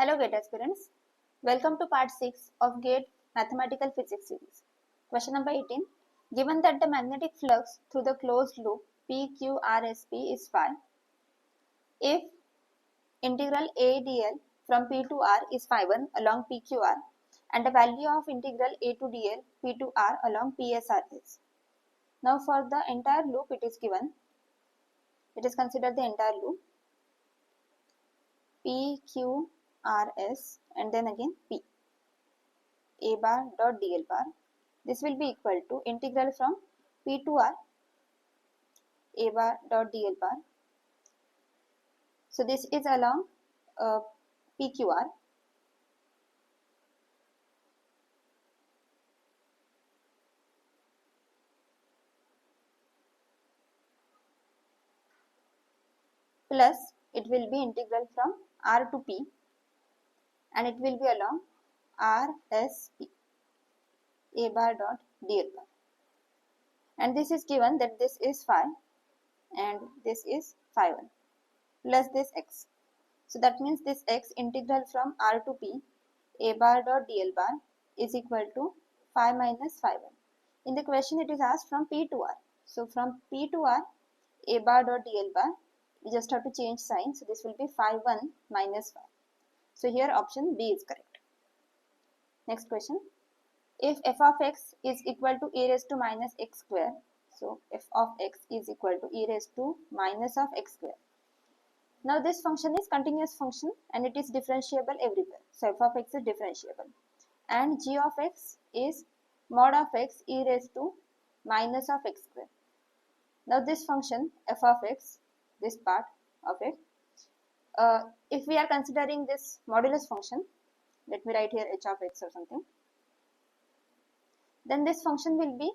Hello GATE aspirants, welcome to part 6 of GATE Mathematical Physics series. Question number 18. Given that the magnetic flux through the closed loop PQRSP is phi, if integral A dl from P to R is phi 1 along PQR and the value of integral A to dl P to R along PSR is. Now for the entire loop it is given, it is considered the entire loop PQRS and then again P. A bar dot dl bar. This will be equal to integral from P to R A bar dot dl bar. So this is along PQR. Plus it will be integral from R to P and it will be along RSP A bar dot dl bar. And this is given that this is phi and this is phi 1 plus this x. So that means this x integral from R to P A bar dot dl bar is equal to phi minus phi 1. In the question it is asked from P to R. So from P to R A bar dot dl bar, we just have to change sign. So this will be phi 1 minus phi. So here option B is correct. Next question. If f of x is equal to e raised to minus x square, so f of x is equal to e raised to minus of x square. Now this function is continuous function and it is differentiable everywhere. So f of x is differentiable. And g of x is mod of x e raised to minus of x square. Now this function f of x, this part of it, if we are considering this modulus function, let me write here h of x or something, then this function will be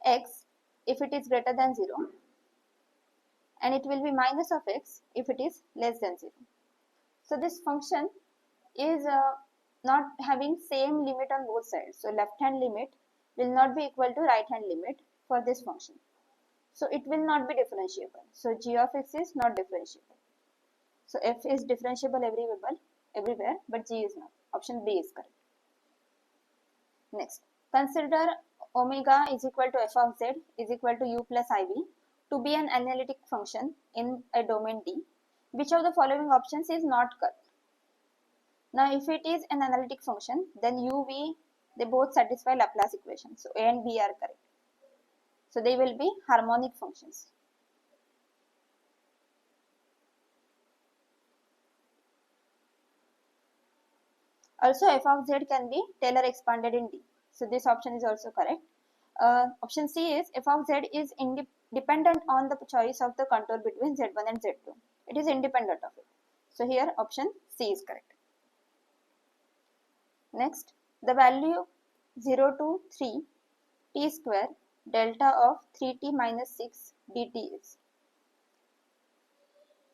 x if it is greater than 0 and it will be minus of x if it is less than 0. So this function is not having same limit on both sides. So left hand limit will not be equal to right hand limit for this function. So it will not be differentiable. So g of x is not differentiable. So f is differentiable everywhere but g is not. Option B is correct. Next, consider omega is equal to f of z is equal to u plus iv to be an analytic function in a domain D. Which of the following options is not correct? Now if it is an analytic function, then u, v, they both satisfy Laplace equation. So A and B are correct. So they will be harmonic functions. Also f of z can be Taylor expanded in D. So this option is also correct. Option C is f of z is dependent on the choice of the contour between z1 and z2. It is independent of it. So here option C is correct. Next, the value 0 to 3 t square delta of 3t minus 6 dt is.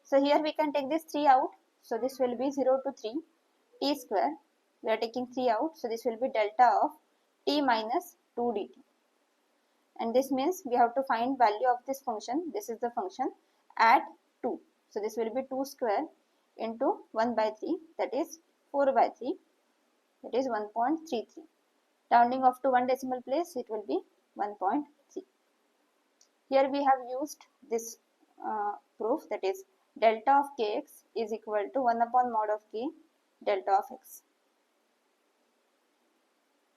So here we can take this 3 out. So this will be 0 to 3 t square. We are taking 3 out. So this will be delta of t minus 2 dt. And this means we have to find value of this function. This is the function at 2. So this will be 2 square into 1 by 3, that is 4 by 3, that is 1.33. Rounding off to one decimal place, it will be 1.3. Here we have used this proof, that is delta of kx is equal to 1 upon mod of k delta of x.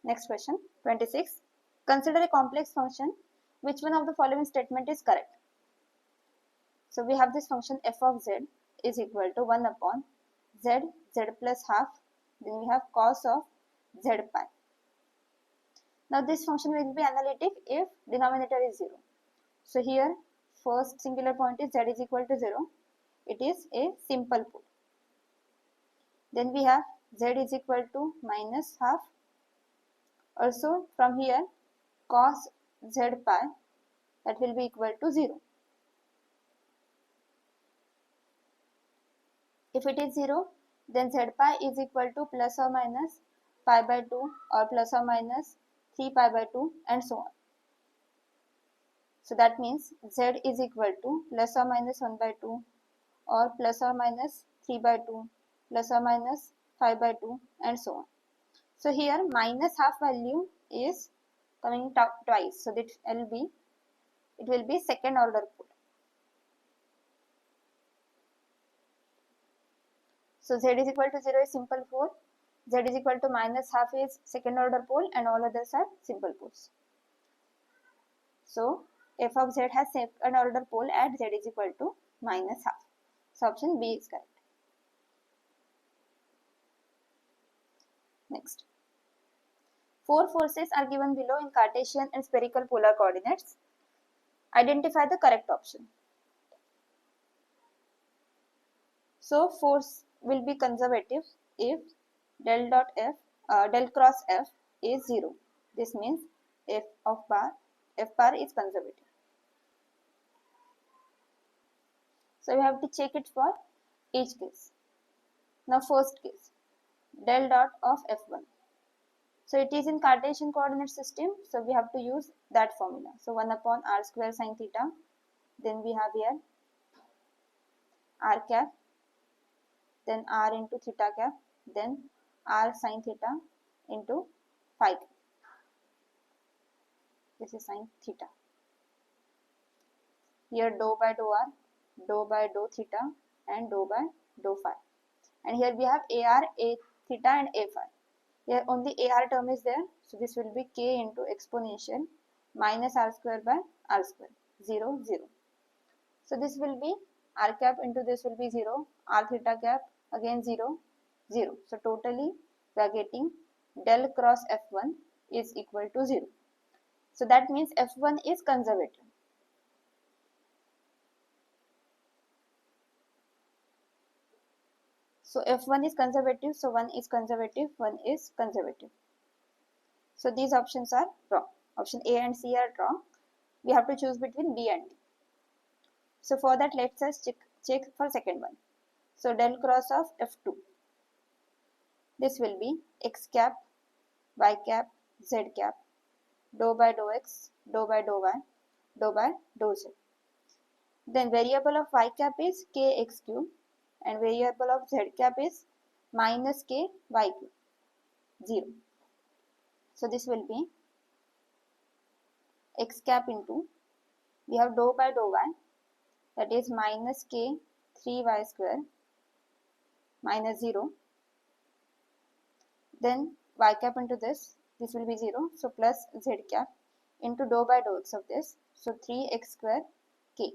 Next question, 26. Consider a complex function. Which one of the following statement is correct? So we have this function f of z is equal to 1 upon z plus half. Then we have cos of z pi. Now this function will be analytic if denominator is 0. So here first singular point is z is equal to 0. It is a simple pole. Then we have z is equal to minus half. Also from here cos z pi, that will be equal to 0. If it is 0, then z pi is equal to plus or minus pi by 2 or plus or minus 3 pi by 2 and so on. So that means z is equal to plus or minus 1 by 2 or plus or minus 3 by 2 plus or minus 5 by 2 and so on. So here minus half value is coming twice, so that it will be second order pole. So z is equal to 0 is simple pole, z is equal to minus half is second order pole, and all others are simple poles. So f of z has second order pole at z is equal to minus half. So option B is correct. Next. 4 forces are given below in Cartesian and spherical polar coordinates. Identify the correct option. So force will be conservative if del cross f is 0. This means f bar is conservative. So we have to check it for each case. Now first case, del dot of f1. So it is in Cartesian coordinate system, so we have to use that formula. So 1 upon r square sine theta, then we have here r cap, then r into theta cap, then r sine theta into phi cap. This is sine theta. Here dou by dou r, dou by dou theta, and dou by dou phi. And here we have ar, a theta, and a phi. Here only ar term is there, so this will be k into exponential minus r square by r square, 0, 0. So this will be r cap into this will be 0, r theta cap again 0, 0. So totally we are getting del cross f1 is equal to 0. So that means f1 is conservative. So f1 is conservative, so 1 is conservative, 1 is conservative. So these options are wrong. Option A and C are wrong. We have to choose between B and D. So for that, let's us check for second one. So del cross of f2. This will be x cap, y cap, z cap, dou by dou x, dou by dou y, dou by dou z. Then variable of y cap is kx cube, and variable of z cap is minus ky cube, 0. So this will be x cap into, we have dou by dou y, that is minus k 3y square minus 0. Then y cap into this will be 0, so plus z cap into dou by dou x of this, so 3x square k.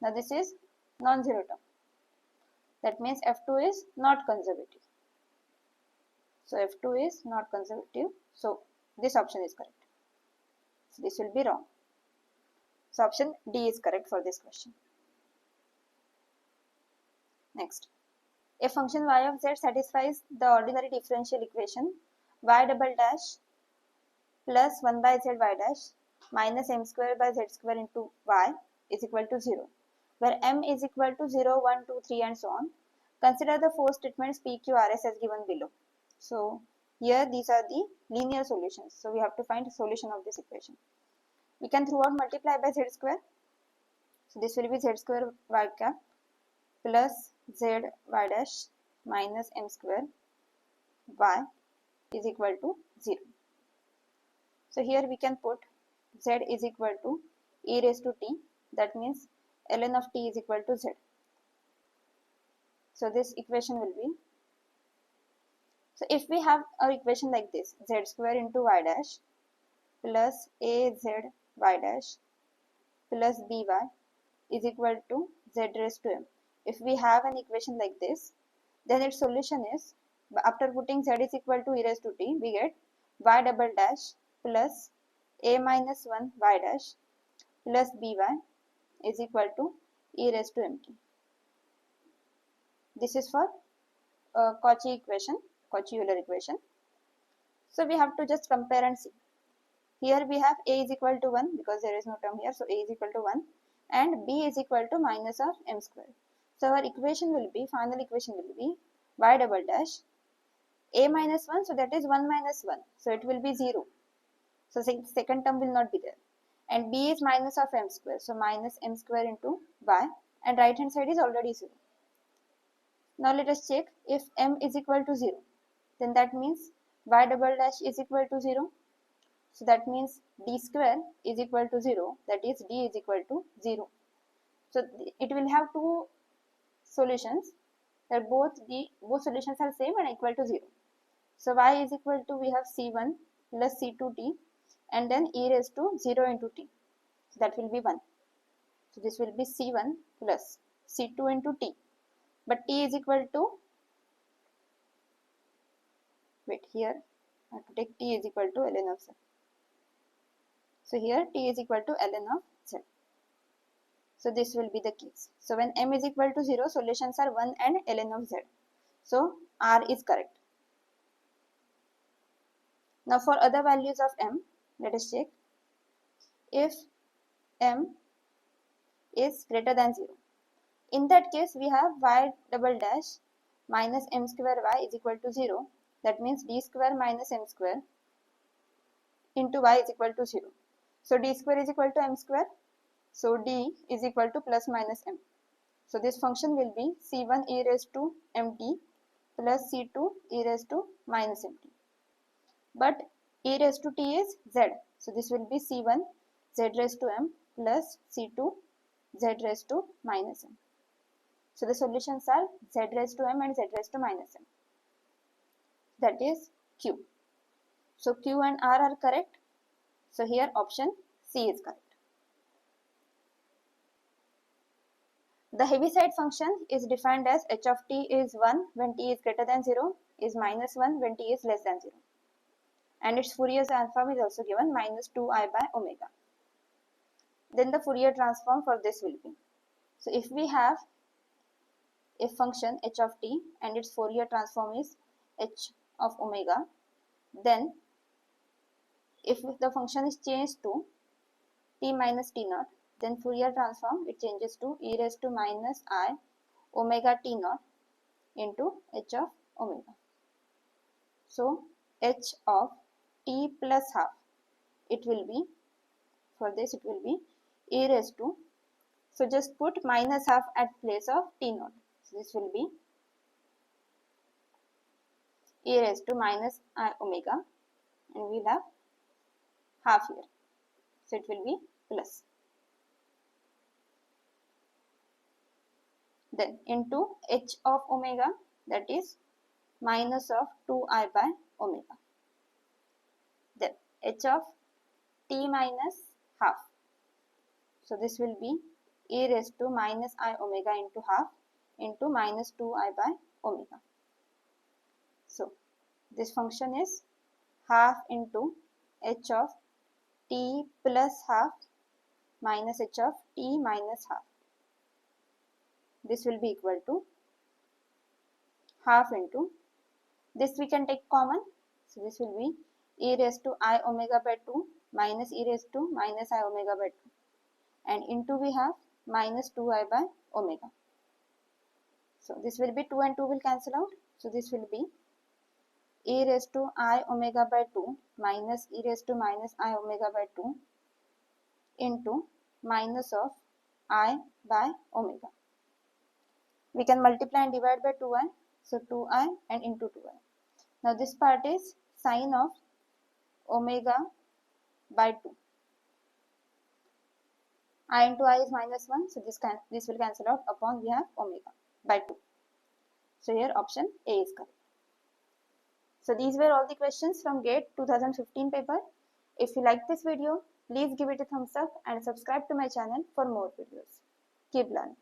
Now this is non-zero term. That means f2 is not conservative. So f2 is not conservative. So this option is correct. So this will be wrong. So option D is correct for this question. Next. A function y of z satisfies the ordinary differential equation y double dash plus 1 by z y dash minus m square by z square into y is equal to 0, where m is equal to 0, 1, 2, 3 and so on. Consider the four statements p, q, r, s as given below. So here these are the linear solutions. So we have to find the solution of this equation. We can throughout multiply by z square. So this will be z square y cap plus z y dash minus m square y is equal to 0. So here we can put z is equal to e raised to t, that means ln of t is equal to z. So this equation will be, so if we have our equation like this, z square into y dash plus az y dash plus by is equal to z raised to m. If we have an equation like this, then its solution is, after putting z is equal to e raised to t, we get y double dash plus a minus 1 y dash plus by is equal to e raised to mt. This is for Cauchy-Euler equation. So we have to just compare and see. Here we have a is equal to 1 because there is no term here, so a is equal to 1, and b is equal to minus of m square. So our equation will be, final equation will be y double dash a minus 1, so that is 1 minus 1, so it will be 0. So second term will not be there. And b is minus of m square, so minus m square into y, and right hand side is already 0. Now let us check if m is equal to 0. Then that means y double dash is equal to 0. So that means d square is equal to 0. That is d is equal to 0. So it will have two solutions. That both solutions are same and equal to 0. So y is equal to, we have c1 plus c2t and then e raised to 0 into t. So that will be 1. So this will be c1 plus c2 into t. But t is equal to, wait, here I have to take t is equal to ln of z. So here t is equal to ln of z. So this will be the case. So when m is equal to 0, solutions are 1 and ln of z. So R is correct. Now for other values of m, let us check. If m is greater than 0, in that case we have y double dash minus m square y is equal to 0. That means d square minus m square into y is equal to 0. So d square is equal to m square. So d is equal to plus minus m. So this function will be c1 e raised to mt plus c2 e raised to minus mt. But e raised to t is z. So this will be c1 z raised to m plus c2 z raised to minus m. So the solutions are z raised to m and z raised to minus m. That is q. So q and r are correct. So here option C is correct. The Heaviside function is defined as h of t is 1 when t is greater than 0, is minus 1 when t is less than 0. And its Fourier transform is also given minus 2i by omega. Then the Fourier transform for this will be. So if we have a function h of t and its Fourier transform is h of omega, then if the function is changed to t minus t naught, then Fourier transform it changes to e raised to minus I omega t naught into h of omega. So h of t plus half, it will be, for this it will be e raised to, so just put minus half at place of t naught. So this will be e raised to minus I omega and we will have half here. So it will be plus. Then into h of omega, that is minus of 2i by omega. Then h of t minus half. So this will be e raised to minus I omega into half into minus 2i by omega. So this function is half into h of t plus half minus h of t minus half. This will be equal to half into, this we can take common. So this will be e raised to I omega by 2 minus e raised to minus I omega by 2. And into we have minus 2i by omega. So this will be 2 and 2 will cancel out. So this will be e raised to I omega by 2 minus e raised to minus I omega by 2 into minus of I by omega. We can multiply and divide by 2i. So 2i and into 2i. Now this part is sine of omega by 2. I into I is minus 1. So this will cancel out, upon we have omega by 2. So here option A is correct. So these were all the questions from GATE 2015 paper. If you like this video, please give it a thumbs up and subscribe to my channel for more videos. Keep learning.